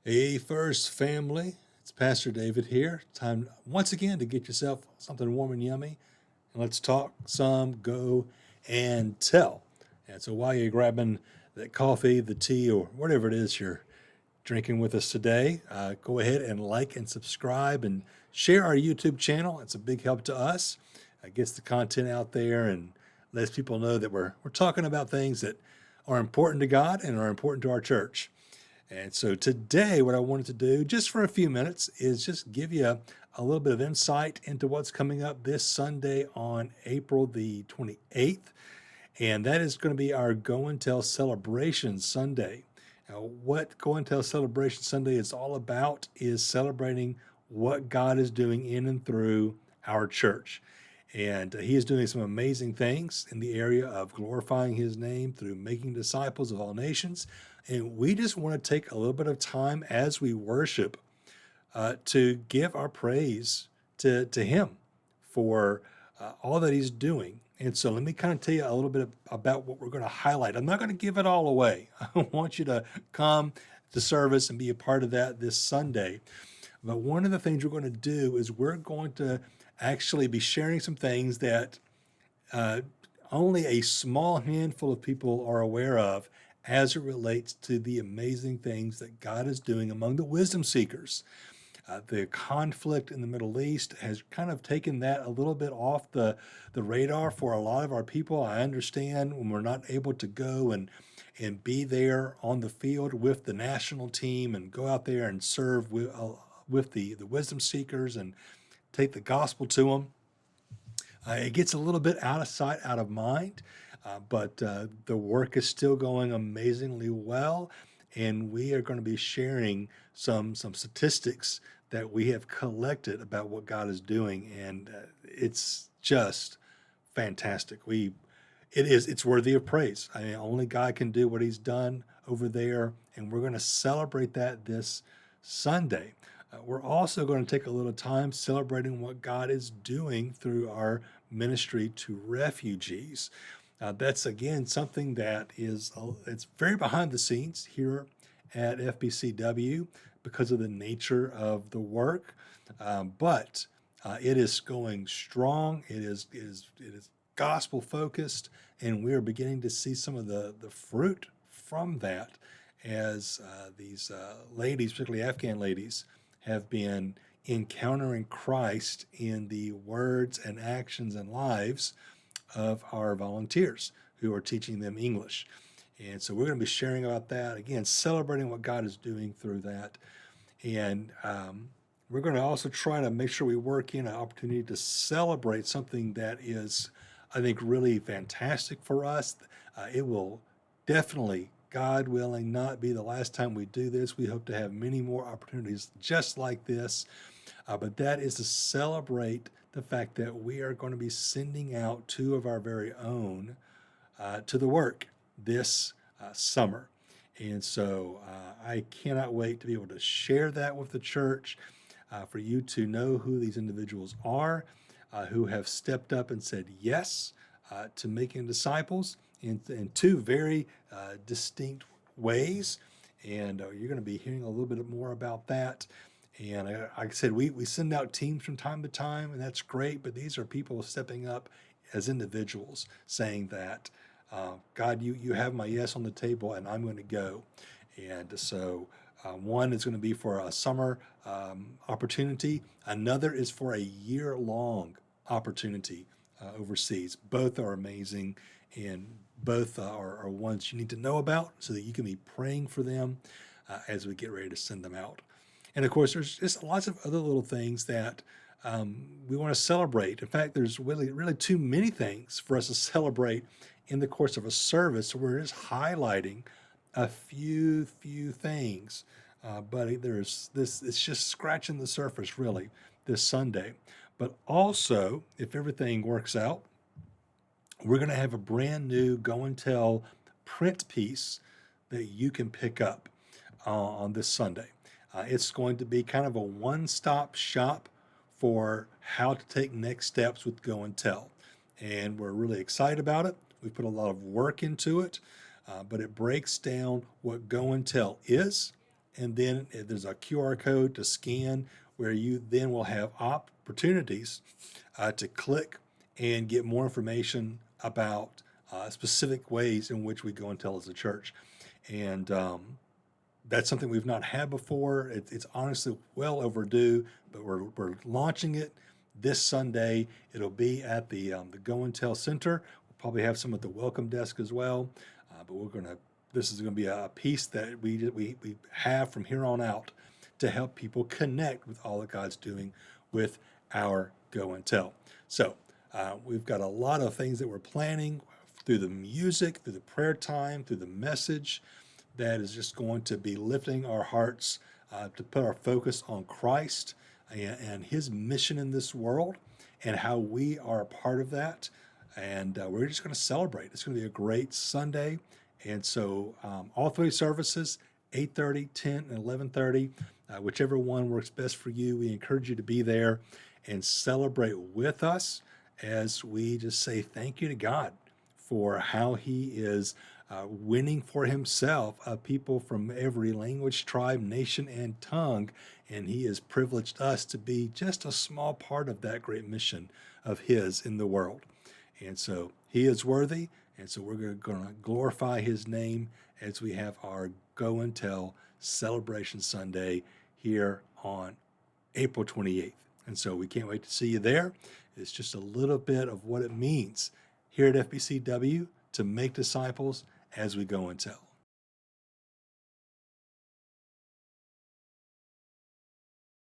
Hey, First family, it's Pastor David here. Time once again to get yourself something warm and yummy, and let's talk some go and tell. And so while you're grabbing that coffee, the tea, or whatever it is you're drinking with us today, go ahead and like and subscribe and share our YouTube channel. It's a big help to us. It gets the content out there and lets people know that we're talking about things that are important to God and are important to our church. And so today, what I wanted to do, just for a few minutes, is just give you a little bit of insight into what's coming up this Sunday on April the 28th. And that is going to be our Go and Tell Celebration Sunday. Now, what Go and Tell Celebration Sunday is all about is celebrating what God is doing in and through our church. And he is doing some amazing things in the area of glorifying his name through making disciples of all nations. And we just want to take a little bit of time as we worship to give our praise to him for all that he's doing. And so let me kind of tell you a little bit about what we're going to highlight. I'm not going to give it all away. I want you to come to service and be a part of that this Sunday. But one of the things we're going to do is we're going to actually be sharing some things that uh, only a small handful of people are aware of as it relates to the amazing things that God is doing among the wisdom seekers. The conflict in the Middle East has kind of taken that a little bit off the radar for a lot of our people. I understand when we're not able to go and be there on the field with the national team and go out there and serve with the wisdom seekers and take the gospel to them. It gets a little bit out of sight, out of mind, but the work is still going amazingly well, and we are going to be sharing some statistics that we have collected about what God is doing, and it's just fantastic. It's worthy of praise. I mean, only God can do what He's done over there, and we're going to celebrate that this Sunday. We're also going to take a little time celebrating what God is doing through our ministry to refugees. That's again something that it's very behind the scenes here at FBCW because of the nature of the work, but it is going strong. It is gospel focused, and we are beginning to see some of the fruit from that as these ladies, particularly Afghan ladies, have been encountering Christ in the words and actions and lives of our volunteers who are teaching them English. And so we're going to be sharing about that, again, celebrating what God is doing through that. And we're going to also try to make sure we work in an opportunity to celebrate something that is, I think, really fantastic for us. It will definitely, God willing, not be the last time we do this. We hope to have many more opportunities just like this. But that is to celebrate the fact that we are going to be sending out two of our very own to the work this summer. And so I cannot wait to be able to share that with the church, for you to know who these individuals are, who have stepped up and said yes to making disciples in two very distinct ways. And you're going to be hearing a little bit more about that. And like I said, we send out teams from time to time, and that's great. But these are people stepping up as individuals saying that, God, you have my yes on the table, and I'm going to go. And so one is going to be for a summer opportunity. Another is for a year-long opportunity overseas. Both are amazing, and both are ones you need to know about so that you can be praying for them as we get ready to send them out. And of course, there's just lots of other little things that we want to celebrate. In fact, there's really too many things for us to celebrate in the course of a service. So we're just highlighting a few things, but there's this. It's just scratching the surface, really, this Sunday. But also, if everything works out, we're going to have a brand new Go and Tell print piece that you can pick up on this Sunday. It's going to be kind of a one-stop shop for how to take next steps with Go and Tell. And we're really excited about it. We put a lot of work into it, but it breaks down what Go and Tell is, and then there's a QR code to scan where you then will have opportunities to click and get more information about specific ways in which we go and tell as a church. And that's something we've not had before. It's honestly well overdue, but we're launching it this Sunday. It'll be at the Go and Tell Center. We'll probably have some at the welcome desk as well. But this is going to be a piece that we have from here on out to help people connect with all that God's doing with our Go and Tell. So we've got a lot of things that we're planning through the music, through the prayer time, through the message that is just going to be lifting our hearts to put our focus on Christ and his mission in this world and how we are a part of that. And we're just going to celebrate. It's going to be a great Sunday. And so all three services, 8:30, 10, and 11:30, whichever one works best for you, we encourage you to be there and celebrate with us as we just say thank you to God for how he is winning for himself people from every language, tribe, nation, and tongue. And he has privileged us to be just a small part of that great mission of his in the world. And so he is worthy. And so we're going to glorify his name as we have our Go and Tell Celebration Sunday here on April 28th. And so we can't wait to see you there. It's just a little bit of what it means here at FBCW to make disciples as we go and tell.